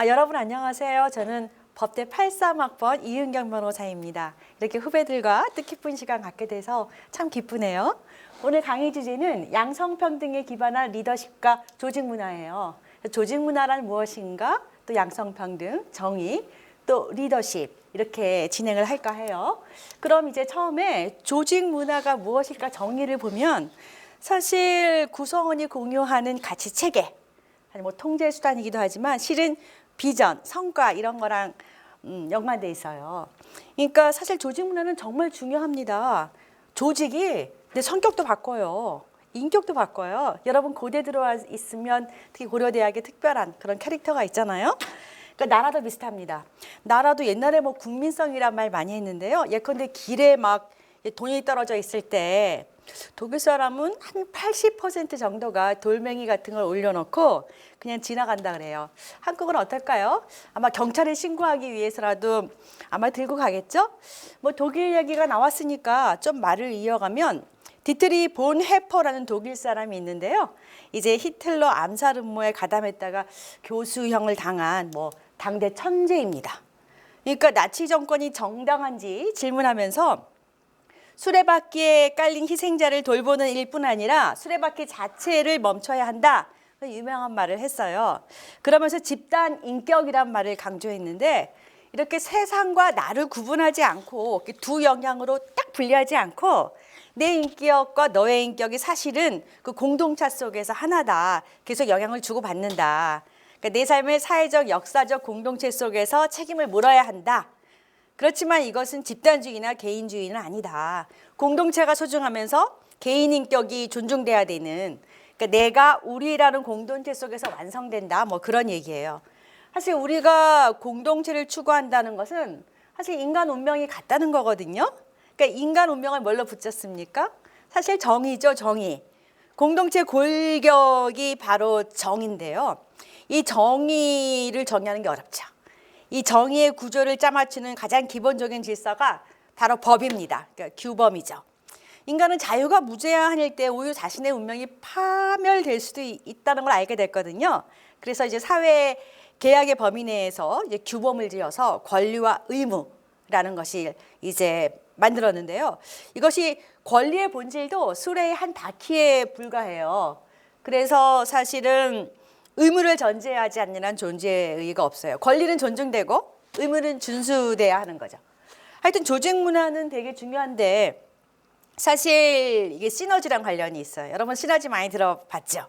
여러분 안녕하세요. 저는 법대 83학번 이은경 변호사입니다. 이렇게 후배들과 뜻깊은 시간 갖게 돼서 참 기쁘네요. 오늘 강의 주제는 양성평등에 기반한 리더십과 조직문화예요. 조직문화란 무엇인가, 또 양성평등, 정의, 또 리더십 이렇게 진행을 할까 해요. 그럼 이제 처음에 조직문화가 무엇일까 정의를 보면 사실 구성원이 공유하는 가치체계, 뭐 통제 수단이기도 하지만 실은 비전, 성과 이런 거랑 연관돼 있어요. 그러니까 사실 조직 문화는 정말 중요합니다. 조직이 내 성격도 바꿔요. 인격도 바꿔요. 여러분 고대 들어와 있으면 특히 고려대학에 특별한 그런 캐릭터가 있잖아요. 그러니까 나라도 비슷합니다. 나라도 옛날에 뭐 국민성이란 말 많이 했는데요. 예컨대 길에 막 돈이 떨어져 있을 때 독일 사람은 한 80% 정도가 돌멩이 같은 걸 올려놓고 그냥 지나간다 그래요. 한국은 어떨까요? 아마 경찰에 신고하기 위해서라도 아마 들고 가겠죠? 뭐 독일 얘기가 나왔으니까 좀 말을 이어가면 디트리 본 해퍼라는 독일 사람이 있는데요. 이제 히틀러 암살 음모에 가담했다가 교수형을 당한 뭐 당대 천재입니다. 그러니까 나치 정권이 정당한지 질문하면서 수레바퀴에 깔린 희생자를 돌보는 일뿐 아니라 수레바퀴 자체를 멈춰야 한다. 유명한 말을 했어요. 그러면서 집단 인격이란 말을 강조했는데 이렇게 세상과 나를 구분하지 않고 두 영향으로 딱 분리하지 않고 내 인격과 너의 인격이 사실은 그 공동체 속에서 하나다. 계속 영향을 주고받는다. 그러니까 내 삶의 사회적, 역사적 공동체 속에서 책임을 물어야 한다. 그렇지만 이것은 집단주의나 개인주의는 아니다. 공동체가 소중하면서 개인 인격이 존중돼야 되는, 그러니까 내가 우리라는 공동체 속에서 완성된다. 뭐 그런 얘기예요. 사실 우리가 공동체를 추구한다는 것은 사실 인간 운명이 같다는 거거든요. 그러니까 인간 운명을 뭘로 붙였습니까? 사실 정의죠, 정의. 공동체 골격이 바로 정의인데요. 이 정의를 정의하는 게 어렵죠. 이 정의의 구조를 짜맞추는 가장 기본적인 질서가 바로 법입니다. 그러니까 규범이죠. 인간은 자유가 무제한일 때 오히려 자신의 운명이 파멸될 수도 있다는 걸 알게 됐거든요. 그래서 이제 사회 계약의 범위 내에서 이제 규범을 지어서 권리와 의무라는 것이 이제 만들었는데요. 이것이 권리의 본질도 수레의 한 바퀴에 불과해요. 그래서 사실은 의무를 전제하지 않는 한 존재의 의의가 없어요. 권리는 존중되고 의무는 준수돼야 하는 거죠. 하여튼 조직 문화는 되게 중요한데 사실 이게 시너지랑 관련이 있어요. 여러분 시너지 많이 들어봤죠?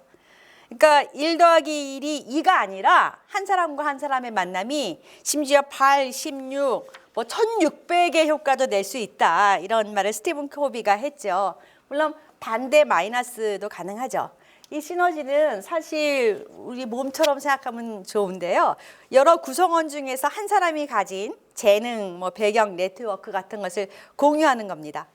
그러니까 1 더하기 1이 2가 아니라 한 사람과 한 사람의 만남이 심지어 8, 16, 뭐 1600의 효과도 낼 수 있다. 이런 말을 스티븐 코비가 했죠. 물론 반대 마이너스도 가능하죠. 이 시너지는 사실 우리 몸처럼 생각하면 좋은데요. 여러 구성원 중에서 한 사람이 가진 재능, 뭐 배경, 네트워크 같은 것을 공유하는 겁니다.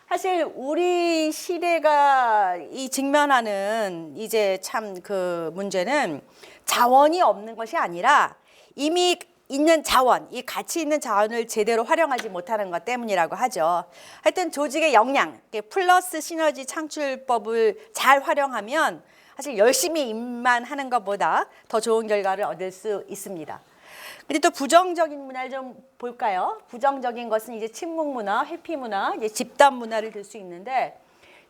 사실 우리 시대가 이 직면하는 이제 참 그 문제는 자원이 없는 것이 아니라 이미 있는 자원, 이 가치 있는 자원을 제대로 활용하지 못하는 것 때문이라고 하죠. 하여튼 조직의 역량, 플러스 시너지 창출법을 잘 활용하면 사실 열심히 일만 하는 것보다 더 좋은 결과를 얻을 수 있습니다. 근데 또 부정적인 문화를 좀 볼까요? 부정적인 것은 이제 침묵 문화, 회피 문화, 이제 집단 문화를 들 수 있는데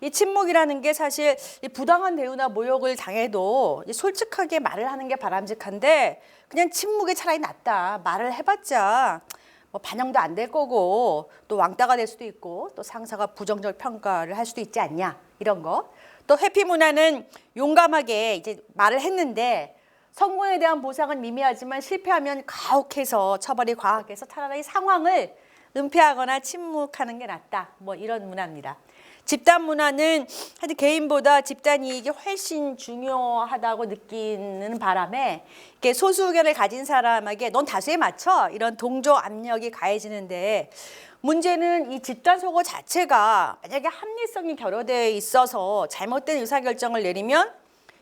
이 침묵이라는 게 사실 부당한 대우나 모욕을 당해도 솔직하게 말을 하는 게 바람직한데 그냥 침묵이 차라리 낫다. 말을 해봤자 뭐 반영도 안 될 거고 또 왕따가 될 수도 있고 또 상사가 부정적 평가를 할 수도 있지 않냐 이런 거. 또 회피 문화는 용감하게 이제 말을 했는데 성공에 대한 보상은 미미하지만 실패하면 가혹해서 처벌이 과학해서 차라리 상황을 은폐하거나 침묵하는 게 낫다. 뭐 이런 문화입니다. 집단 문화는 하여튼 개인보다 집단 이익이 훨씬 중요하다고 느끼는 바람에 이렇게 소수 의견을 가진 사람에게 넌 다수에 맞춰 이런 동조 압력이 가해지는데 문제는 이 집단 소거 자체가 만약에 합리성이 결여되어 있어서 잘못된 의사결정을 내리면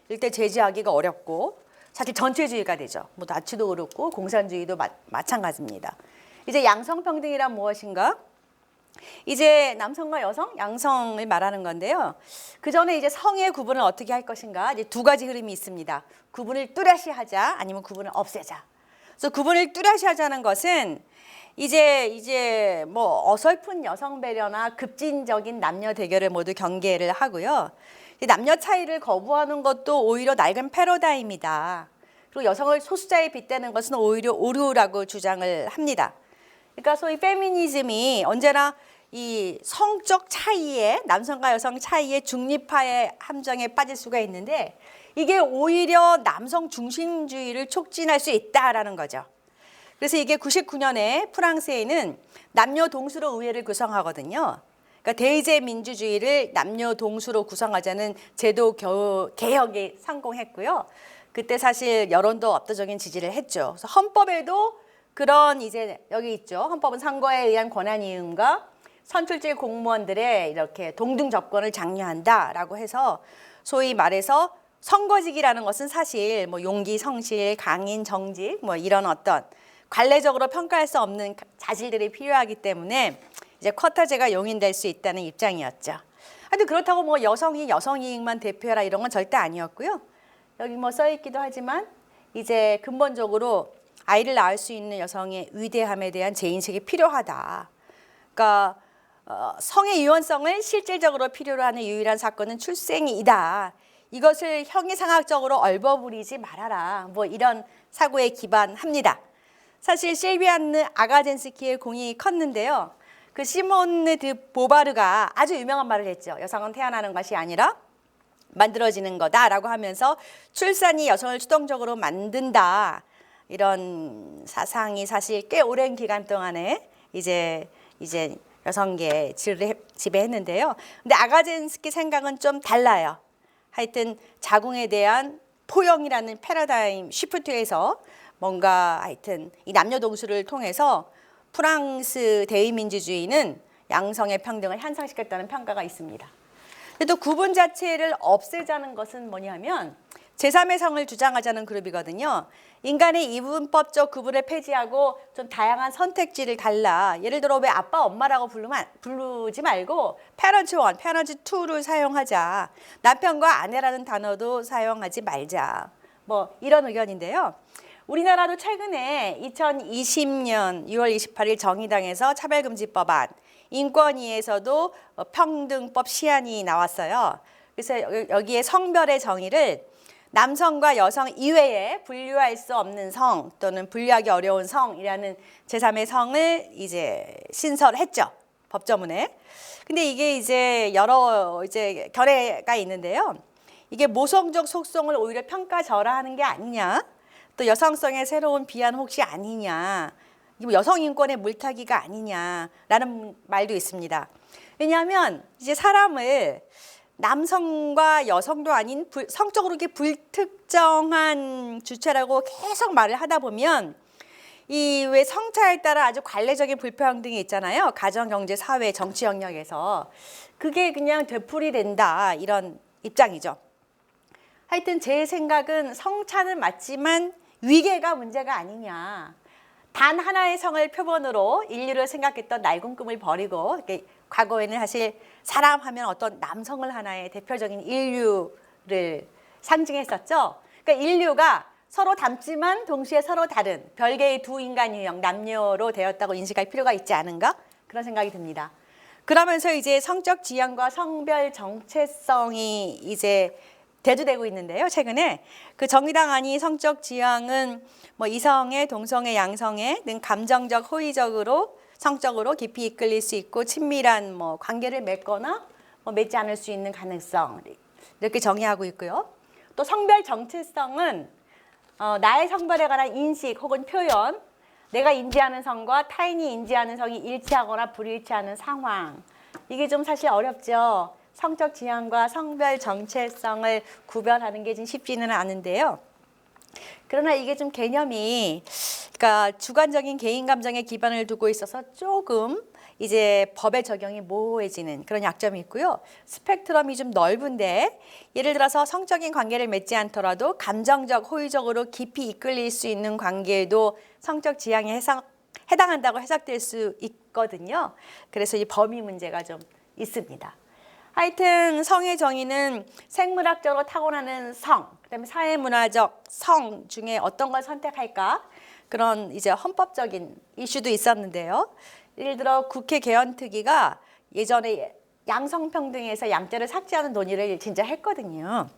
일단 제지하기가 어렵고 사실 전체주의가 되죠. 뭐 나치도 그렇고 공산주의도 마찬가지입니다. 이제 양성평등이란 무엇인가? 이제 남성과 여성, 양성을 말하는 건데요. 그 전에 이제 성의 구분을 어떻게 할 것인가? 이제 두 가지 흐름이 있습니다. 구분을 뚜렷이 하자, 아니면 구분을 없애자. 그래서 구분을 뚜렷이 하자는 것은 이제 뭐 어설픈 여성 배려나 급진적인 남녀 대결을 모두 경계를 하고요. 남녀 차이를 거부하는 것도 오히려 낡은 패러다임이다. 그리고 여성을 소수자에 빗대는 것은 오히려 오류라고 주장을 합니다. 그러니까 소위 페미니즘이 언제나 이 성적 차이에 남성과 여성 차이의 중립화의 함정에 빠질 수가 있는데 이게 오히려 남성 중심주의를 촉진할 수 있다라는 거죠. 그래서 이게 99년에 프랑스에는 남녀 동수로 의회를 구성하거든요. 그러니까 대의제 민주주의를 남녀 동수로 구성하자는 제도 개혁에 성공했고요. 그때 사실 여론도 압도적인 지지를 했죠. 그래서 헌법에도 그런 이제 여기 있죠. 헌법은 선거에 의한 권한 이음과 선출직 공무원들의 이렇게 동등 접권을 장려한다라고 해서 소위 말해서 선거직이라는 것은 사실 뭐 용기, 성실, 강인, 정직 뭐 이런 어떤 관례적으로 평가할 수 없는 자질들이 필요하기 때문에 이제 쿼터제가 용인될 수 있다는 입장이었죠. 하여튼 그렇다고 뭐 여성이 여성 이익만 대표해라 이런 건 절대 아니었고요. 여기 뭐 써 있기도 하지만 이제 근본적으로 아이를 낳을 수 있는 여성의 위대함에 대한 재인식이 필요하다. 그러니까 성의 유연성을 실질적으로 필요로 하는 유일한 사건은 출생이다. 이것을 형이상학적으로 얼버무리지 말아라. 뭐 이런 사고에 기반합니다. 사실 실비아느 아가젠스키의 공이 컸는데요. 그 시몬느 드 보바르가 아주 유명한 말을 했죠. 여성은 태어나는 것이 아니라 만들어지는 거다라고 하면서 출산이 여성을 수동적으로 만든다. 이런 사상이 사실 꽤 오랜 기간 동안에 이제 여성계 지배했는데요. 근데 아가젠스키 생각은 좀 달라요. 하여튼 자궁에 대한 포용이라는 패러다임 시프트에서 뭔가 하여튼 이 남녀 동수를 통해서 프랑스 대의민주주의는 양성의 평등을 향상시켰다는 평가가 있습니다. 또 구분 자체를 없애자는 것은 뭐냐면 제3의 성을 주장하자는 그룹이거든요. 인간의 이분법적 구분을 폐지하고 좀 다양한 선택지를 달라. 예를 들어 왜 아빠, 엄마라고 부르지 말고 parent 1, parent 2를 사용하자. 남편과 아내라는 단어도 사용하지 말자. 뭐 이런 의견인데요. 우리나라도 최근에 2020년 6월 28일 정의당에서 차별금지법안, 인권위에서도 평등법 시안이 나왔어요. 그래서 여기에 성별의 정의를 남성과 여성 이외에 분류할 수 없는 성 또는 분류하기 어려운 성이라는 제3의 성을 이제 신설했죠. 법조문에. 근데 이게 이제 여러 결례가 있는데요. 이게 모성적 속성을 오히려 평가절하하는 게 아니냐. 또 여성성의 새로운 비한 혹시 아니냐. 여성 인권의 물타기가 아니냐라는 말도 있습니다. 왜냐하면 이제 사람을 남성과 여성도 아닌 성적으로 이렇게 불특정한 주체라고 계속 말을 하다 보면 이 왜 성차에 따라 아주 관례적인 불평등이 있잖아요. 가정, 경제, 사회, 정치 영역에서 그게 그냥 되풀이된다 이런 입장이죠. 하여튼 제 생각은 성차는 맞지만 위계가 문제가 아니냐. 단 하나의 성을 표본으로 인류를 생각했던 낡은 꿈을 버리고 과거에는 사실 사람 하면 어떤 남성을 하나의 대표적인 인류를 상징했었죠. 그러니까 인류가 서로 닮지만 동시에 서로 다른 별개의 두 인간 유형 남녀로 되었다고 인식할 필요가 있지 않은가? 그런 생각이 듭니다. 그러면서 이제 성적 지향과 성별 정체성이 이제 대두되고 있는데요. 최근에 그 정의당안이 성적 지향은 뭐 이성애, 동성애, 양성애 등 감정적, 호의적으로 성적으로 깊이 이끌릴 수 있고 친밀한 뭐 관계를 맺거나 뭐 맺지 않을 수 있는 가능성 이렇게 정의하고 있고요. 또 성별 정체성은 나의 성별에 관한 인식 혹은 표현, 내가 인지하는 성과 타인이 인지하는 성이 일치하거나 불일치하는 상황. 이게 좀 사실 어렵죠. 성적 지향과 성별 정체성을 구별하는 게 좀 쉽지는 않은데요. 그러나 이게 좀 개념이 그러니까 주관적인 개인 감정에 기반을 두고 있어서 조금 이제 법의 적용이 모호해지는 그런 약점이 있고요. 스펙트럼이 좀 넓은데 예를 들어서 성적인 관계를 맺지 않더라도 감정적, 호의적으로 깊이 이끌릴 수 있는 관계에도 성적 지향에 해당한다고 해석될 수 있거든요. 그래서 이 범위 문제가 좀 있습니다. 하여튼 성의 정의는 생물학적으로 타고나는 성, 그다음에 사회문화적 성 중에 어떤 걸 선택할까? 그런 이제 헌법적인 이슈도 있었는데요. 예를 들어 국회 개헌특위가 예전에 양성평등에서 양자를 삭제하는 논의를 진짜 했거든요.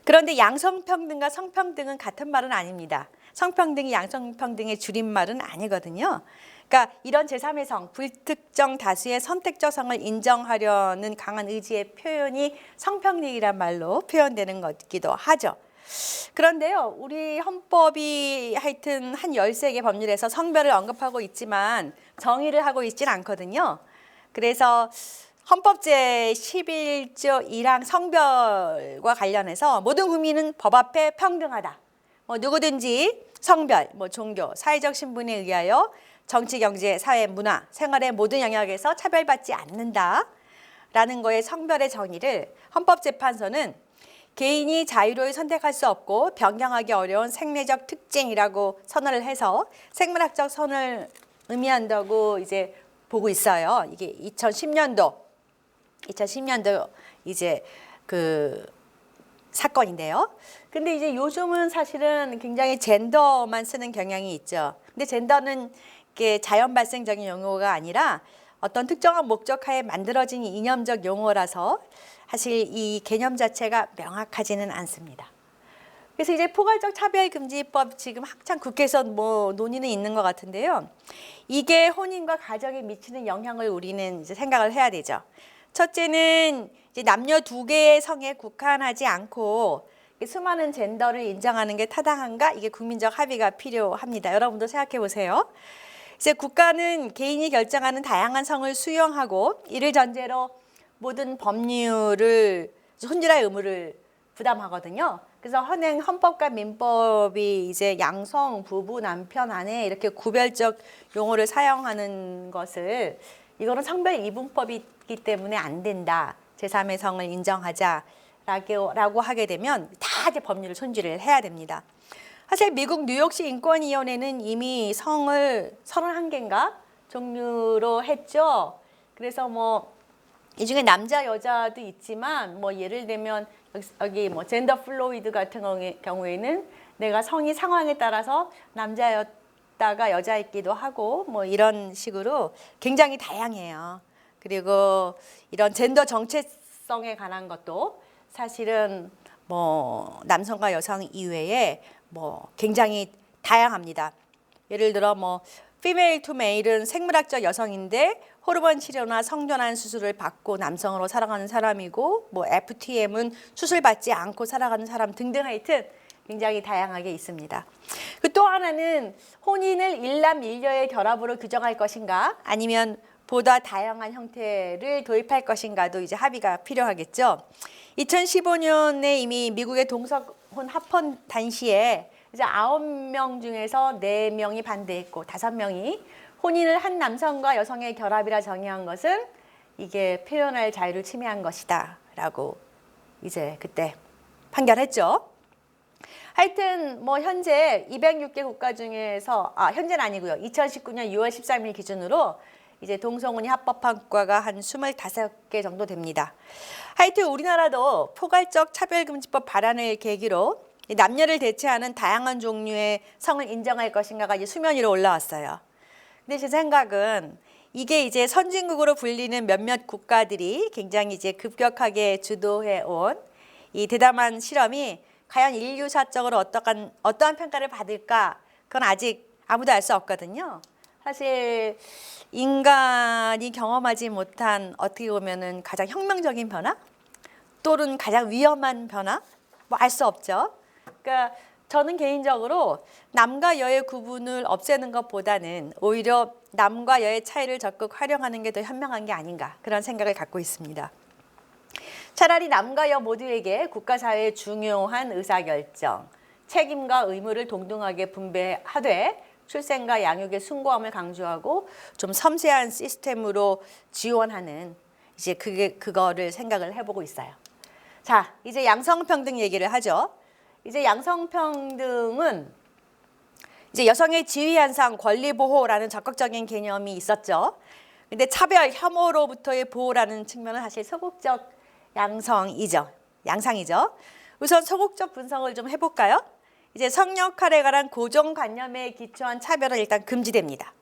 그런데 양성평등과 성평등은 같은 말은 아닙니다. 성평등이 양성평등의 줄임말은 아니거든요. 그러니까 이런 제3의 성, 불특정 다수의 선택적 성을 인정하려는 강한 의지의 표현이 성평등이란 말로 표현되는 것이기도 하죠. 그런데요, 우리 헌법이 하여튼 한 13개 법률에서 성별을 언급하고 있지만 정의를 하고 있지는 않거든요. 그래서 헌법 제11조 1항 성별과 관련해서 모든 국민은 법 앞에 평등하다. 누구든지 성별, 종교, 사회적 신분에 의하여 정치, 경제, 사회, 문화, 생활의 모든 영역에서 차별받지 않는다. 라는 거의 성별의 정의를 헌법재판소는 개인이 자유로이 선택할 수 없고 변경하기 어려운 생리적 특징이라고 선언을 해서 생물학적 선을 의미한다고 이제 보고 있어요. 이게 2010년도 이제 그 사건인데요. 근데 이제 요즘은 사실은 굉장히 젠더만 쓰는 경향이 있죠. 근데 젠더는 이게 자연 발생적인 용어가 아니라 어떤 특정한 목적하에 만들어진 이념적 용어라서 사실 이 개념 자체가 명확하지는 않습니다. 그래서 이제 포괄적 차별금지법 지금 한창 국회에서 논의는 있는 것 같은데요. 이게 혼인과 가정에 미치는 영향을 우리는 이제 생각을 해야 되죠. 첫째는 이제 남녀 두 개의 성에 국한하지 않고 수많은 젠더를 인정하는 게 타당한가? 이게 국민적 합의가 필요합니다. 여러분도 생각해 보세요. 이제 국가는 개인이 결정하는 다양한 성을 수용하고 이를 전제로 모든 법률을 혼질할 의무를 부담하거든요. 그래서 헌법과 민법이 이제 양성, 부부, 남편, 아내 이렇게 구별적 용어를 사용하는 것을 이거는 성별 이분법이기 때문에 안 된다. 제3의 성을 인정하자라고 하게 되면 다 이제 법률을 손질을 해야 됩니다. 사실 미국 뉴욕시 인권위원회는 이미 성을 31개인가 종류로 했죠. 그래서 이 중에 남자 여자도 있지만 예를 들면 여기 젠더 플루이드 같은 경우에는 내가 성이 상황에 따라서 남자였다가 여자였기도 하고 이런 식으로 굉장히 다양해요. 그리고 이런 젠더 정체성에 관한 것도 사실은 남성과 여성 이외에 굉장히 다양합니다. 예를 들어 female to male은 생물학적 여성인데 호르몬 치료나 성전환 수술을 받고 남성으로 살아가는 사람이고 FTM은 수술받지 않고 살아가는 사람 등등 하여튼 굉장히 다양하게 있습니다. 또 하나는 혼인을 일남일녀의 결합으로 규정할 것인가 아니면 보다 다양한 형태를 도입할 것인가도 이제 합의가 필요하겠죠. 2015년에 이미 미국의 동성혼 합헌 당시에 이제 9명 중에서 4명이 반대했고 5명이 혼인을 한 남성과 여성의 결합이라 정의한 것은 이게 표현할 자유를 침해한 것이다 라고 이제 그때 판결했죠. 하여튼 현재 206개 국가 중에서 현재는 아니고요. 2019년 6월 13일 기준으로 이제 동성혼이 합법한 국가가 한 25개 정도 됩니다. 하여튼 우리나라도 포괄적 차별금지법 발안을 계기로 남녀를 대체하는 다양한 종류의 성을 인정할 것인가가 이제 수면 위로 올라왔어요. 근데 제 생각은 이게 이제 선진국으로 불리는 몇몇 국가들이 굉장히 이제 급격하게 주도해 온 이 대담한 실험이 과연 인류사적으로 어떠한 평가를 받을까? 그건 아직 아무도 알 수 없거든요. 사실 인간이 경험하지 못한 어떻게 보면은 가장 혁명적인 변화 또는 가장 위험한 변화 알 수 없죠. 그러니까 저는 개인적으로 남과 여의 구분을 없애는 것보다는 오히려 남과 여의 차이를 적극 활용하는 게 더 현명한 게 아닌가 그런 생각을 갖고 있습니다. 차라리 남과 여 모두에게 국가사회의 중요한 의사결정, 책임과 의무를 동등하게 분배하되 출생과 양육의 숭고함을 강조하고 좀 섬세한 시스템으로 지원하는 이제 그거를 생각을 해보고 있어요. 자, 이제 양성평등 얘기를 하죠. 이제 양성평등은 이제 여성의 지위 향상, 권리 보호라는 적극적인 개념이 있었죠. 근데 차별, 혐오로부터의 보호라는 측면은 사실 소극적 양상이죠. 우선 소극적 분석을 좀 해볼까요? 이제 성 역할에 관한 고정관념에 기초한 차별은 일단 금지됩니다.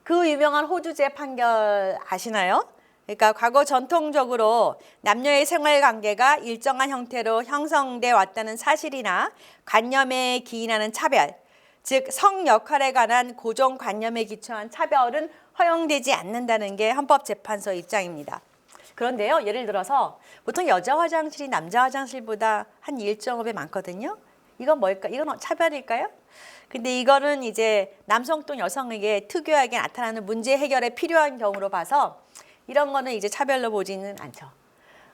그 유명한 호주제 판결 아시나요? 그러니까 과거 전통적으로 남녀의 생활 관계가 일정한 형태로 형성돼 왔다는 사실이나 관념에 기인하는 차별, 즉 성 역할에 관한 고정관념에 기초한 차별은 허용되지 않는다는 게 헌법재판소 입장입니다. 그런데요, 예를 들어서 보통 여자 화장실이 남자 화장실보다 한 1.5배 많거든요. 이건 뭘까? 이건 차별일까요? 근데 이거는 이제 남성 또는 여성에게 특유하게 나타나는 문제 해결에 필요한 경우로 봐서 이런 거는 이제 차별로 보지는 않죠.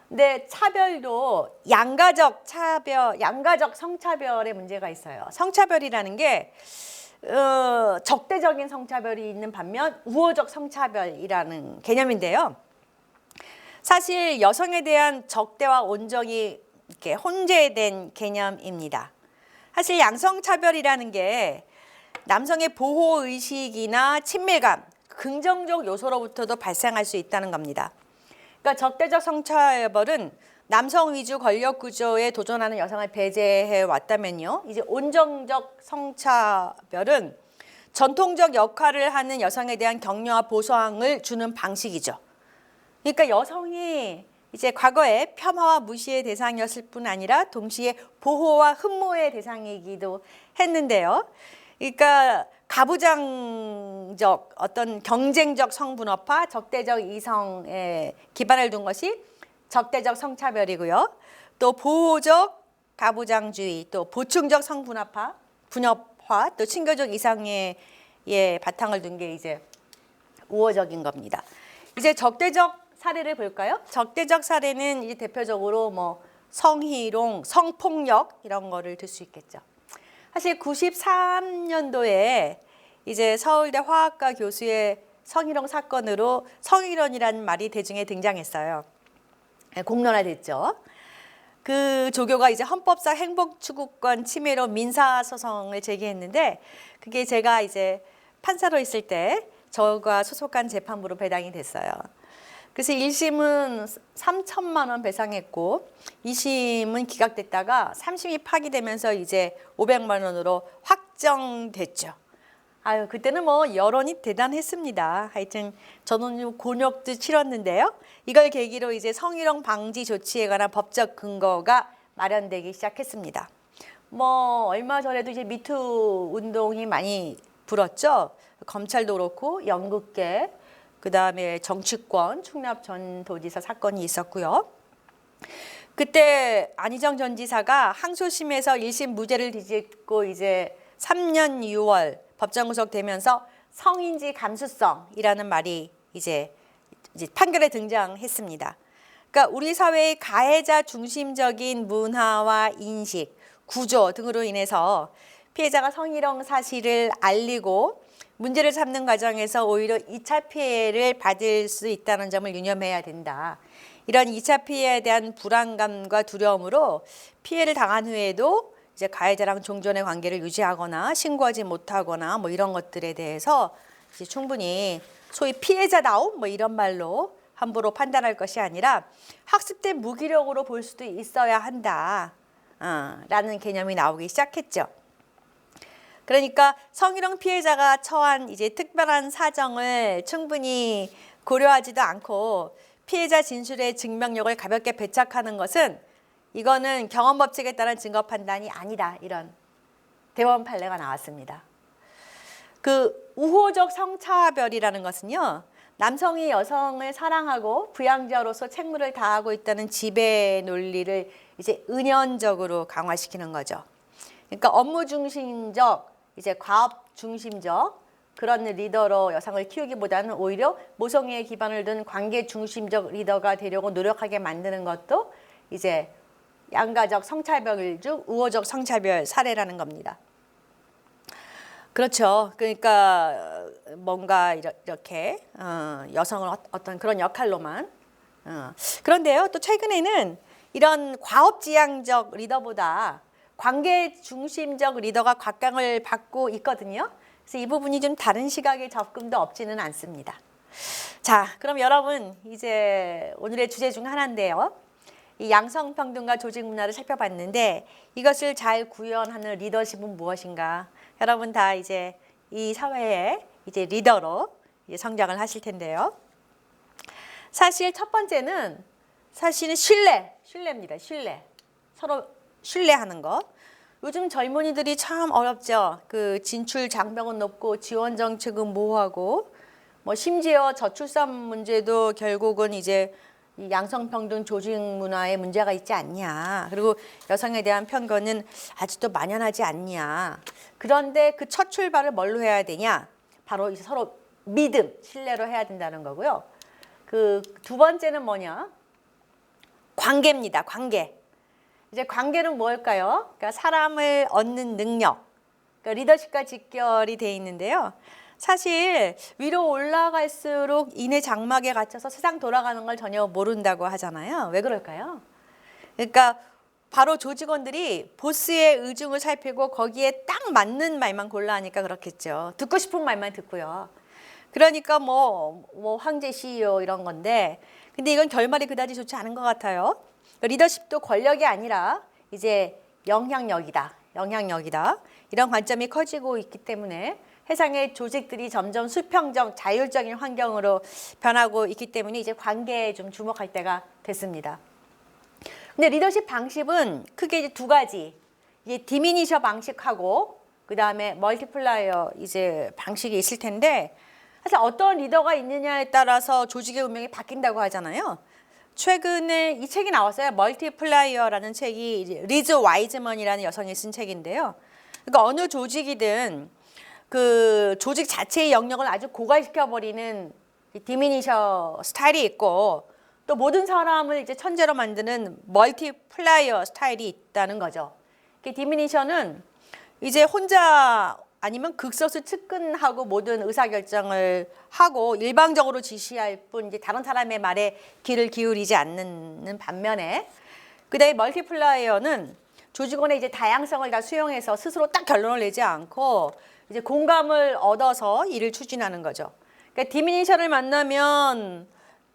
근데 차별도 양가적 차별, 양가적 성차별의 문제가 있어요. 성차별이라는 게 적대적인 성차별이 있는 반면 우호적 성차별이라는 개념인데요. 사실 여성에 대한 적대와 온정이 이렇게 혼재된 개념입니다. 사실 양성차별이라는 게 남성의 보호의식이나 친밀감, 긍정적 요소로부터도 발생할 수 있다는 겁니다. 그러니까 적대적 성차별은 남성 위주 권력 구조에 도전하는 여성을 배제해 왔다면요. 이제 온정적 성차별은 전통적 역할을 하는 여성에 대한 격려와 보상을 주는 방식이죠. 그러니까 여성이 이제 과거에 폄하와 무시의 대상이었을 뿐 아니라 동시에 보호와 흠모의 대상이기도 했는데요. 그러니까 가부장적 어떤 경쟁적 성분업화, 적대적 이성에 기반을 둔 것이 적대적 성차별이고요. 또 보호적 가부장주의, 또 보충적 성분업화, 분업화, 또 친교적 이상의 바탕을 둔 게 이제 우호적인 겁니다. 이제 적대적 사례를 볼까요? 적대적 사례는 이제 대표적으로 뭐 성희롱, 성폭력 이런 거를 들 수 있겠죠. 사실 93년도에 이제 서울대 화학과 교수의 성희롱 사건으로 성희롱이라는 말이 대중에 등장했어요. 공론화됐죠. 그 조교가 이제 헌법상 행복추구권 침해로 민사소송을 제기했는데 그게 제가 이제 판사로 있을 때 저가 소속한 재판부로 배당이 됐어요. 그래서 1심은 3천만 원 배상했고 2심은 기각됐다가 3심이 파기되면서 이제 500만 원으로 확정됐죠. 아유, 그때는 뭐 여론이 대단했습니다. 하여튼 저는 곤욕도 치렀는데요. 이걸 계기로 이제 성희롱 방지 조치에 관한 법적 근거가 마련되기 시작했습니다. 뭐 얼마 전에도 이제 미투 운동이 많이 불었죠. 검찰도 그렇고 연극계, 그다음에 정치권 충남 전도지사 사건이 있었고요. 그때 안희정 전 지사가 항소심에서 1심 무죄를 뒤집고 이제 3년 6월 법정 구속되면서 성인지 감수성이라는 말이 이제 판결에 등장했습니다. 그러니까 우리 사회의 가해자 중심적인 문화와 인식, 구조 등으로 인해서 피해자가 성희롱 사실을 알리고 문제를 삼는 과정에서 오히려 2차 피해를 받을 수 있다는 점을 유념해야 된다. 이런 2차 피해에 대한 불안감과 두려움으로 피해를 당한 후에도 이제 가해자랑 종전의 관계를 유지하거나 신고하지 못하거나 뭐 이런 것들에 대해서 이제 충분히 소위 피해자다움 뭐 이런 말로 함부로 판단할 것이 아니라 학습된 무기력으로 볼 수도 있어야 한다. 라는 개념이 나오기 시작했죠. 그러니까 성희롱 피해자가 처한 이제 특별한 사정을 충분히 고려하지도 않고 피해자 진술의 증명력을 가볍게 배척하는 것은 이거는 경험 법칙에 따른 증거 판단이 아니다. 이런 대법원 판례가 나왔습니다. 그 우호적 성차별이라는 것은요. 남성이 여성을 사랑하고 부양자로서 책무를 다하고 있다는 지배 논리를 이제 은연적으로 강화시키는 거죠. 그러니까 업무 중심적, 이제 과업 중심적 그런 리더로 여성을 키우기보다는 오히려 모성애에 기반을 둔 관계 중심적 리더가 되려고 노력하게 만드는 것도 이제 양가적 성차별 중 우호적 성차별 사례라는 겁니다. 그렇죠. 그러니까 뭔가 이렇게 여성을 어떤 그런 역할로만. 그런데요, 또 최근에는 이런 과업지향적 리더보다 관계 중심적 리더가 곽강을 받고 있거든요. 그래서 이 부분이 좀 다른 시각의 접근도 없지는 않습니다. 자, 그럼 여러분 이제 오늘의 주제 중 하나인데요. 이 양성평등과 조직 문화를 살펴봤는데 이것을 잘 구현하는 리더십은 무엇인가? 여러분 다 이제 이 사회의 이제 리더로 이제 성장을 하실 텐데요. 사실 첫 번째는 사실은 신뢰입니다. 신뢰. 서로 신뢰하는 거. 요즘 젊은이들이 참 어렵죠. 그 진출 장벽은 높고 지원 정책은 모호하고 뭐 심지어 저출산 문제도 결국은 이제 이 양성평등 조직 문화에 문제가 있지 않냐. 그리고 여성에 대한 편견은 아직도 만연하지 않냐. 그런데 그 첫 출발을 뭘로 해야 되냐? 바로 이제 서로 믿음, 신뢰로 해야 된다는 거고요. 그 두 번째는 뭐냐? 관계입니다. 관계. 이제 관계는 뭘까요? 그러니까 사람을 얻는 능력. 그러니까 리더십과 직결이 돼 있는데요. 사실 위로 올라갈수록 인의 장막에 갇혀서 세상 돌아가는 걸 전혀 모른다고 하잖아요. 왜 그럴까요? 그러니까 바로 조직원들이 보스의 의중을 살피고 거기에 딱 맞는 말만 골라 하니까 그렇겠죠. 듣고 싶은 말만 듣고요. 그러니까 뭐 황제 CEO 이런 건데 근데 이건 결말이 그다지 좋지 않은 것 같아요. 리더십도 권력이 아니라 이제 영향력이다. 이런 관점이 커지고 있기 때문에 세상의 조직들이 점점 수평적, 자율적인 환경으로 변하고 있기 때문에 이제 관계에 좀 주목할 때가 됐습니다. 근데 리더십 방식은 크게 이제 두 가지. 이제 디미니셔 방식하고 그다음에 멀티플라이어 이제 방식이 있을 텐데 사실 어떤 리더가 있느냐에 따라서 조직의 운명이 바뀐다고 하잖아요. 최근에 이 책이 나왔어요. 멀티플라이어라는 책이 이제 리즈 와이즈먼이라는 여성이 쓴 책인데요. 그러니까 어느 조직이든 그 조직 자체의 영역을 아주 고갈시켜버리는 디미니셔 스타일이 있고 또 모든 사람을 이제 천재로 만드는 멀티플라이어 스타일이 있다는 거죠. 디미니셔는 이제 혼자 아니면 극소수 측근하고 모든 의사결정을 하고 일방적으로 지시할 뿐 이제 다른 사람의 말에 귀를 기울이지 않는 반면에 그다음에 멀티플라이어는 조직원의 이제 다양성을 다 수용해서 스스로 딱 결론을 내지 않고 이제 공감을 얻어서 일을 추진하는 거죠. 그러니까 디미니셔를 만나면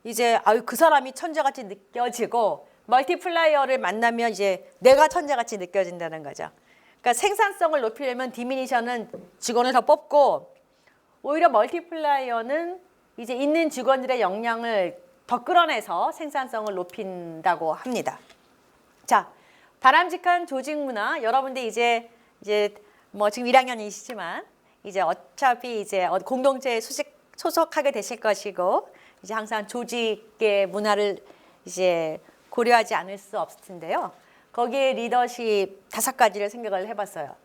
이제 그 사람이 천재같이 느껴지고 멀티플라이어를 만나면 이제 내가 천재같이 느껴진다는 거죠. 그러니까 생산성을 높이려면 디미니셔는 직원을 더 뽑고 오히려 멀티플라이어는 이제 있는 직원들의 역량을 더 끌어내서 생산성을 높인다고 합니다. 자, 바람직한 조직 문화 여러분들 이제 뭐 지금 1학년이시지만 이제 어차피 이제 공동체에 소속하게 되실 것이고 이제 항상 조직의 문화를 이제 고려하지 않을 수 없을 텐데요. 거기에 리더십 5가지를 생각을 해봤어요.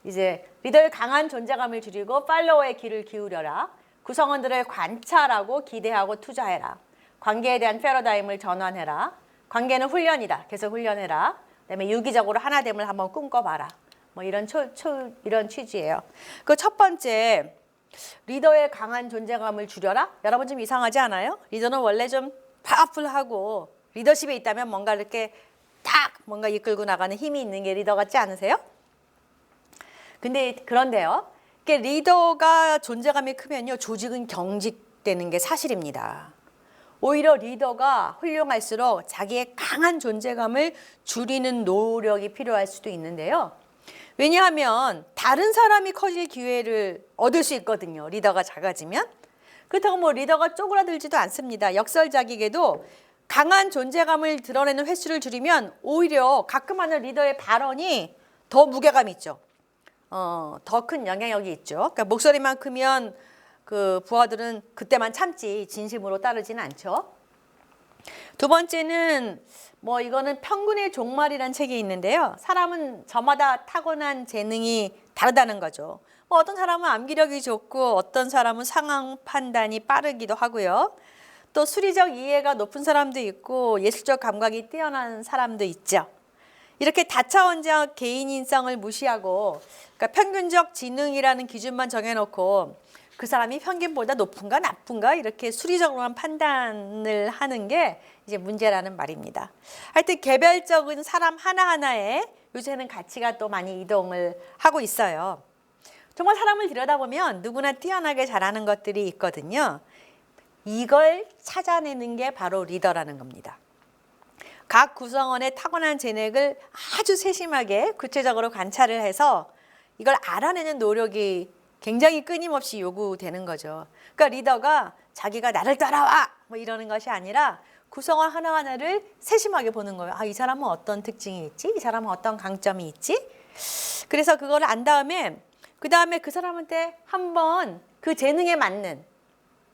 이제 리더의 강한 존재감을 줄이고 팔로워의 귀를 기울여라. 구성원들을 관찰하고 기대하고 투자해라. 관계에 대한 패러다임을 전환해라. 관계는 훈련이다. 계속 훈련해라. 그다음에 유기적으로 하나됨을 한번 꿈꿔봐라. 뭐 이런 취지예요. 그 첫 번째 리더의 강한 존재감을 줄여라. 여러분 좀 이상하지 않아요? 리더는 원래 좀 파워풀하고 리더십에 있다면 뭔가 이렇게 딱 뭔가 이끌고 나가는 힘이 있는 게 리더 같지 않으세요? 그런데요. 리더가 존재감이 크면요. 조직은 경직되는 게 사실입니다. 오히려 리더가 훌륭할수록 자기의 강한 존재감을 줄이는 노력이 필요할 수도 있는데요. 왜냐하면 다른 사람이 커질 기회를 얻을 수 있거든요. 리더가 작아지면. 그렇다고 뭐 리더가 쪼그라들지도 않습니다. 역설적이게도 강한 존재감을 드러내는 횟수를 줄이면 오히려 가끔 하는 리더의 발언이 더 무게감이 있죠. 더 큰 영향력이 있죠. 그러니까 목소리만 크면 그 부하들은 그때만 참지 진심으로 따르지는 않죠. 두 번째는 뭐 이거는 평균의 종말이라는 책이 있는데요. 사람은 저마다 타고난 재능이 다르다는 거죠. 뭐 어떤 사람은 암기력이 좋고 어떤 사람은 상황 판단이 빠르기도 하고요. 또 수리적 이해가 높은 사람도 있고 예술적 감각이 뛰어난 사람도 있죠. 이렇게 다차원적 개인인성을 무시하고 그러니까 평균적 지능이라는 기준만 정해놓고 그 사람이 평균보다 높은가 나쁜가 이렇게 수리적으로만 판단을 하는 게 이제 문제라는 말입니다. 하여튼 개별적인 사람 하나하나에 요새는 가치가 또 많이 이동을 하고 있어요. 정말 사람을 들여다보면 누구나 뛰어나게 잘하는 것들이 있거든요. 이걸 찾아내는 게 바로 리더라는 겁니다. 각 구성원의 타고난 재능을 아주 세심하게 구체적으로 관찰을 해서 이걸 알아내는 노력이 굉장히 끊임없이 요구되는 거죠. 그러니까 리더가 자기가 나를 따라와 뭐 이러는 것이 아니라 구성원 하나하나를 세심하게 보는 거예요. 아, 이 사람은 어떤 특징이 있지? 이 사람은 어떤 강점이 있지? 그래서 그걸 안 다음에 그 사람한테 한번 그 재능에 맞는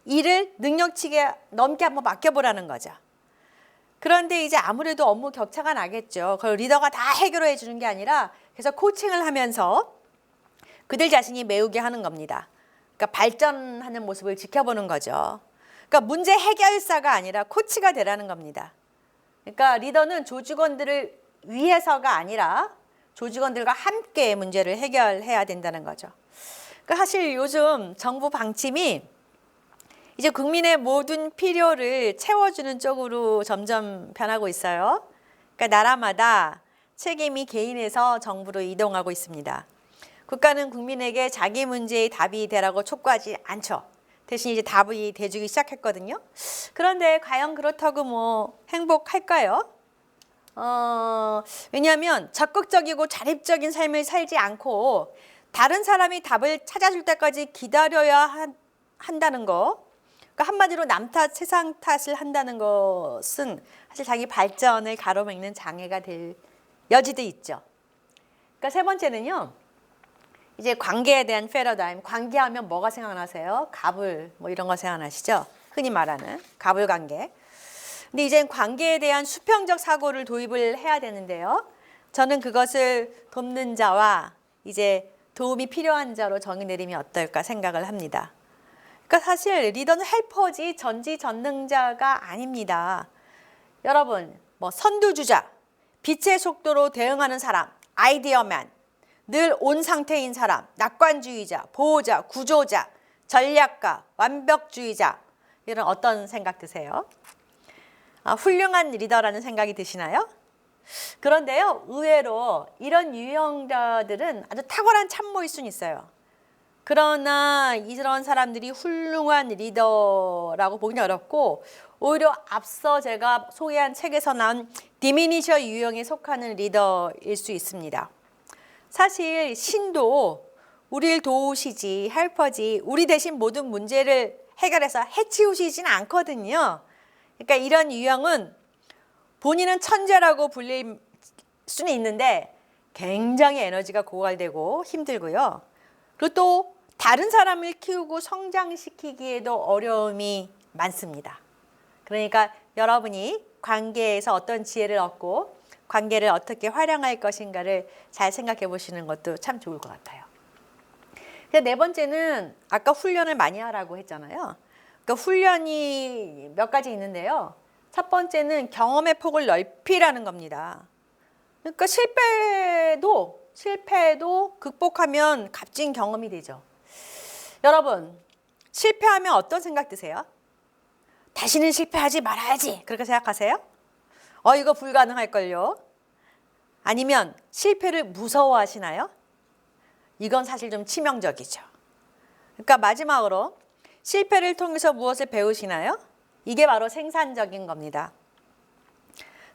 일을 능력치게 넘게 한번 맡겨보라는 거죠. 그런데 이제 아무래도 업무 격차가 나겠죠. 그걸 리더가 다 해결해 주는 게 아니라 그래서 코칭을 하면서 그들 자신이 메우게 하는 겁니다. 그러니까 발전하는 모습을 지켜보는 거죠. 그러니까 문제 해결사가 아니라 코치가 되라는 겁니다. 그러니까 리더는 조직원들을 위해서가 아니라 조직원들과 함께 문제를 해결해야 된다는 거죠. 그러니까 사실 요즘 정부 방침이 이제 국민의 모든 필요를 채워주는 쪽으로 점점 변하고 있어요. 그러니까 나라마다 책임이 개인에서 정부로 이동하고 있습니다. 국가는 국민에게 자기 문제의 답이 되라고 촉구하지 않죠. 대신 이제 답이 돼주기 시작했거든요. 그런데 과연 그렇다고 뭐 행복할까요? 왜냐하면 적극적이고 자립적인 삶을 살지 않고 다른 사람이 답을 찾아줄 때까지 기다려야 한다는 거. 그러니까 한마디로 남 탓, 세상 탓을 한다는 것은 사실 자기 발전을 가로막는 장애가 될 여지도 있죠. 그러니까 세 번째는요. 이제 관계에 대한 패러다임. 관계하면 뭐가 생각나세요? 갑을 뭐 이런 거 생각나시죠? 흔히 말하는 갑을 관계. 근데 이제 관계에 대한 수평적 사고를 도입을 해야 되는데요. 저는 그것을 돕는 자와 이제 도움이 필요한 자로 정의 내리면 어떨까 생각을 합니다. 그러니까 사실 리더는 헬퍼지 전지전능자가 아닙니다. 여러분, 뭐 선두주자, 빛의 속도로 대응하는 사람, 아이디어맨, 늘 온 상태인 사람, 낙관주의자, 보호자, 구조자, 전략가, 완벽주의자 이런 어떤 생각 드세요? 훌륭한 리더라는 생각이 드시나요? 그런데요, 의외로 이런 유형자들은 아주 탁월한 참모일 수는 있어요. 그러나 이런 사람들이 훌륭한 리더라고 보기 어렵고 오히려 앞서 제가 소개한 책에서 나온 디미니셔 유형에 속하는 리더일 수 있습니다. 사실 신도 우리를 도우시지 헬퍼지 우리 대신 모든 문제를 해결해서 해치우시진 않거든요. 그러니까 이런 유형은 본인은 천재라고 불릴 수는 있는데 굉장히 에너지가 고갈되고 힘들고요. 그리고 또 다른 사람을 키우고 성장시키기에도 어려움이 많습니다. 그러니까 여러분이 관계에서 어떤 지혜를 얻고 관계를 어떻게 활용할 것인가를 잘 생각해 보시는 것도 참 좋을 것 같아요. 네 번째는 아까 훈련을 많이 하라고 했잖아요. 그러니까 훈련이 몇 가지 있는데요. 첫 번째는 경험의 폭을 넓히라는 겁니다. 그러니까 실패도 극복하면 값진 경험이 되죠. 여러분, 실패하면 어떤 생각 드세요? 다시는 실패하지 말아야지. 그렇게 생각하세요? 이거 불가능할걸요? 아니면 실패를 무서워하시나요? 이건 사실 좀 치명적이죠. 그러니까 마지막으로 실패를 통해서 무엇을 배우시나요? 이게 바로 생산적인 겁니다.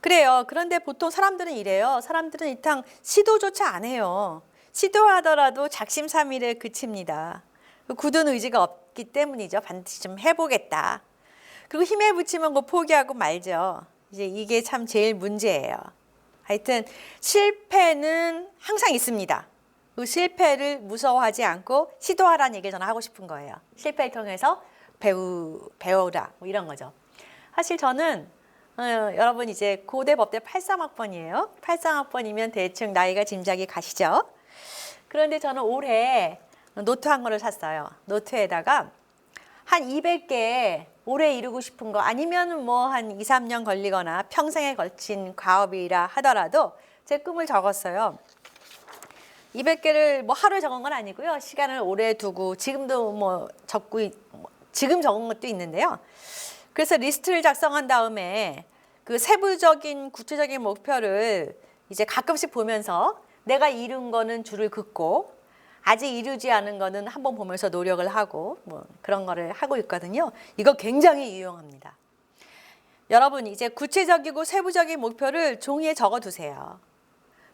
그래요. 그런데 보통 사람들은 이래요. 사람들은 일단 시도조차 안 해요. 시도하더라도 작심삼일에 그칩니다. 굳은 의지가 없기 때문이죠. 반드시 좀 해보겠다. 그리고 힘에 부치면 그 포기하고 말죠. 이제 이게 참 제일 문제예요. 하여튼 실패는 항상 있습니다. 그 실패를 무서워하지 않고 시도하라는 얘기를 저는 하고 싶은 거예요. 실패를 통해서 배우라 뭐 이런 거죠. 사실 저는 여러분 이제 고대 법대 83학번이에요. 83학번이면 대충 나이가 짐작이 가시죠. 그런데 저는 올해 노트 한 권을 샀어요. 노트에다가 한 200개 올해 이루고 싶은 거 아니면 뭐 한 2, 3년 걸리거나 평생에 걸친 과업이라 하더라도 제 꿈을 적었어요. 200개를 뭐 하루에 적은 건 아니고요. 시간을 오래 두고 지금도 뭐 지금 적은 것도 있는데요. 그래서 리스트를 작성한 다음에 그 세부적인 구체적인 목표를 이제 가끔씩 보면서 내가 이룬 거는 줄을 긋고 아직 이루지 않은 거는 한번 보면서 노력을 하고 뭐 그런 거를 하고 있거든요. 이거 굉장히 유용합니다. 여러분 이제 구체적이고 세부적인 목표를 종이에 적어두세요.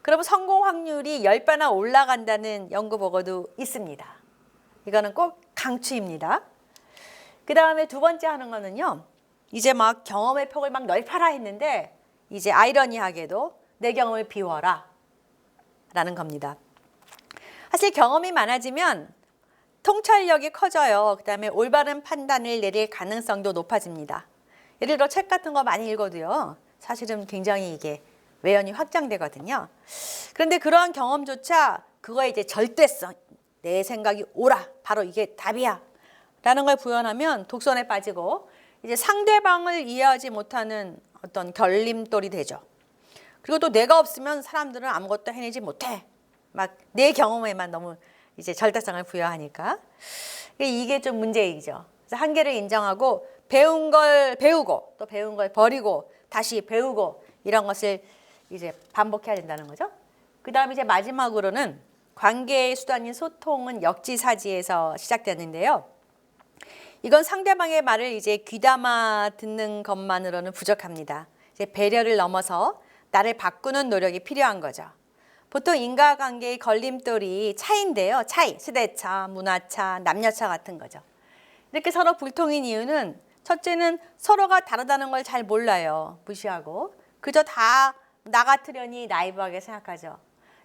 그러면 성공 확률이 10배나 올라간다는 연구 보고도 있습니다. 이거는 꼭 강추입니다. 그 다음에 두 번째 하는 거는요. 이제 막 경험의 폭을 막 넓혀라 했는데 이제 아이러니하게도 내 경험을 비워라 라는 겁니다. 사실 경험이 많아지면 통찰력이 커져요. 그 다음에 올바른 판단을 내릴 가능성도 높아집니다. 예를 들어 책 같은 거 많이 읽어도요. 사실은 굉장히 이게 외연이 확장되거든요. 그런데 그러한 경험조차 그거에 이제 절대성, 내 생각이 옳아, 바로 이게 답이야 라는 걸 구현하면 독선에 빠지고 이제 상대방을 이해하지 못하는 어떤 결림돌이 되죠. 그리고 또 내가 없으면 사람들은 아무것도 해내지 못해. 막 내 경험에만 너무 이제 절대성을 부여하니까 이게 좀 문제이죠. 그래서 한계를 인정하고 배운 걸 배우고 또 배운 걸 버리고 다시 배우고 이런 것을 이제 반복해야 된다는 거죠. 그 다음에 이제 마지막으로는 관계의 수단인 소통은 역지사지에서 시작되는데요. 이건 상대방의 말을 이제 귀담아 듣는 것만으로는 부족합니다. 이제 배려를 넘어서 나를 바꾸는 노력이 필요한 거죠. 보통 인과관계의 걸림돌이 차이인데요. 차이, 세대차, 문화차, 남녀차 같은 거죠. 이렇게 서로 불통인 이유는 첫째는 서로가 다르다는 걸 잘 몰라요. 무시하고. 그저 다 나 같으려니 나이브하게 생각하죠.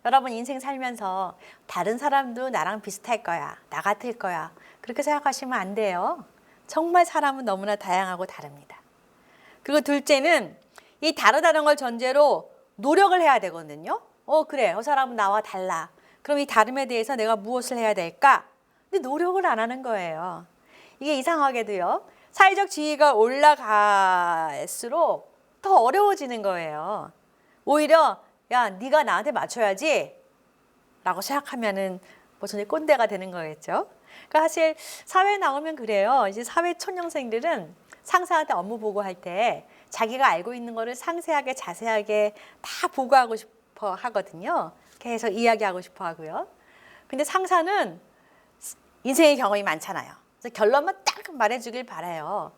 여러분 인생 살면서 다른 사람도 나랑 비슷할 거야. 나 같을 거야. 그렇게 생각하시면 안 돼요. 정말 사람은 너무나 다양하고 다릅니다. 그리고 둘째는 이 다르다는 걸 전제로 노력을 해야 되거든요. 그래. 저 사람은 나와 달라. 그럼 이 다름에 대해서 내가 무엇을 해야 될까? 근데 노력을 안 하는 거예요. 이게 이상하게도요. 사회적 지위가 올라갈수록 더 어려워지는 거예요. 오히려 야, 네가 나한테 맞춰야지 라고 생각하면은 뭐 전혀 꼰대가 되는 거겠죠. 그러니까 사실 사회에 나오면 그래요. 이제 사회 초년생들은 상사한테 업무 보고할 때 자기가 알고 있는 거를 상세하게 자세하게 다 보고하고 싶어 하거든요. 계속 이야기하고 싶어 하고요. 근데 상사는 인생의 경험이 많잖아요. 그래서 결론만 딱 말해주길 바라요.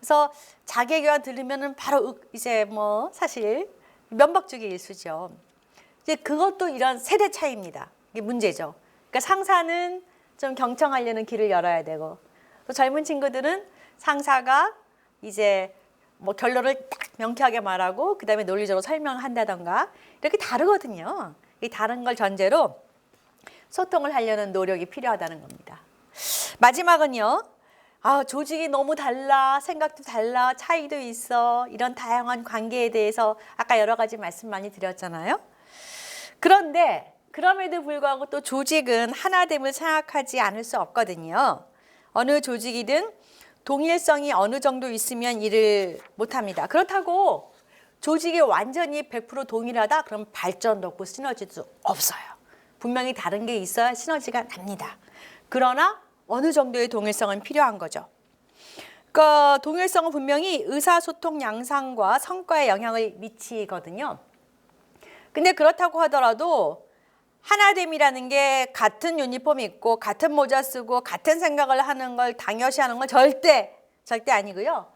그래서 자기 얘기만 들으면은 바로 이제 뭐 사실 면박주기 일수죠. 이제 그것도 이런 세대 차이입니다. 이게 문제죠. 그러니까 상사는 좀 경청하려는 길을 열어야 되고 또 젊은 친구들은 상사가 이제 뭐 결론을 딱 명쾌하게 말하고 그다음에 논리적으로 설명한다던가 이렇게 다르거든요. 이 다른 걸 전제로 소통을 하려는 노력이 필요하다는 겁니다. 마지막은요. 조직이 너무 달라, 생각도 달라, 차이도 있어. 이런 다양한 관계에 대해서 아까 여러 가지 말씀 많이 드렸잖아요. 그런데 그럼에도 불구하고 또 조직은 하나됨을 생각하지 않을 수 없거든요. 어느 조직이든 동일성이 어느 정도 있으면 일을 못합니다. 그렇다고 조직이 완전히 100% 동일하다? 그럼 발전도 없고 시너지도 없어요. 분명히 다른 게 있어야 시너지가 납니다. 그러나 어느 정도의 동일성은 필요한 거죠. 그러니까 동일성은 분명히 의사소통 양상과 성과에 영향을 미치거든요. 근데 그렇다고 하더라도 하나됨이라는 게 같은 유니폼 입고 같은 모자 쓰고 같은 생각을 하는 걸 당연시하는 건 절대 아니고요.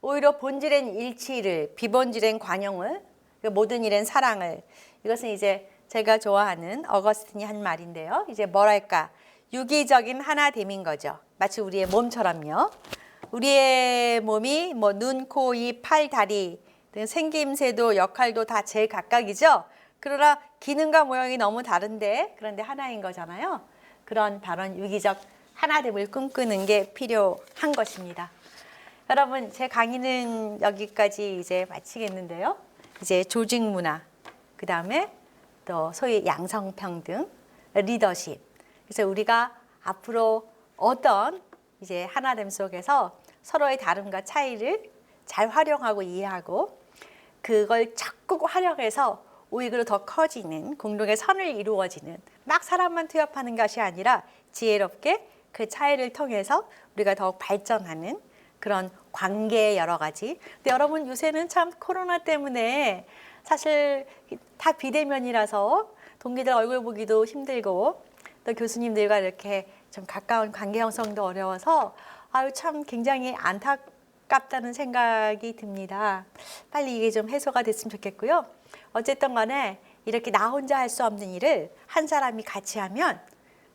오히려 본질엔 일치를, 비본질엔 관용을, 모든 일엔 사랑을. 이것은 이제 제가 좋아하는 어거스틴이 한 말인데요. 이제 뭐랄까 유기적인 하나됨인 거죠. 마치 우리의 몸처럼요. 우리의 몸이 뭐 눈, 코, 입, 팔, 다리 등 생김새도 역할도 다 제각각이죠. 그러나 기능과 모양이 너무 다른데 그런데 하나인 거잖아요. 그런 바로 유기적 하나됨을 꿈꾸는 게 필요한 것입니다. 여러분 제 강의는 여기까지 이제 마치겠는데요. 이제 조직 문화, 그 다음에 또 소위 양성평등, 리더십. 그래서 우리가 앞으로 어떤 이제 하나됨 속에서 서로의 다름과 차이를 잘 활용하고 이해하고 그걸 자꾸 활용해서 오히려 더 커지는 공동의 선을 이루어지는 막 사람만 투입하는 것이 아니라 지혜롭게 그 차이를 통해서 우리가 더욱 발전하는 그런 관계의 여러 가지. 근데 여러분 요새는 참 코로나 때문에 사실 다 비대면이라서 동기들 얼굴 보기도 힘들고 또 교수님들과 이렇게 좀 가까운 관계 형성도 어려워서 참 굉장히 안타깝다는 생각이 듭니다. 빨리 이게 좀 해소가 됐으면 좋겠고요. 어쨌든 간에 이렇게 나 혼자 할 수 없는 일을 한 사람이 같이 하면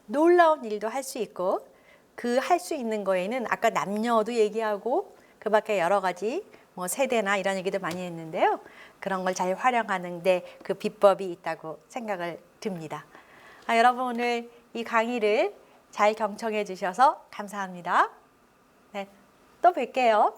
놀라운 일도 할 수 있고, 그 할 수 있는 거에는 아까 남녀도 얘기하고 그 밖에 여러 가지 뭐 세대나 이런 얘기도 많이 했는데요. 그런 걸 잘 활용하는데 그 비법이 있다고 생각을 듭니다. 여러분 오늘 이 강의를 잘 경청해 주셔서 감사합니다. 네, 또 뵐게요.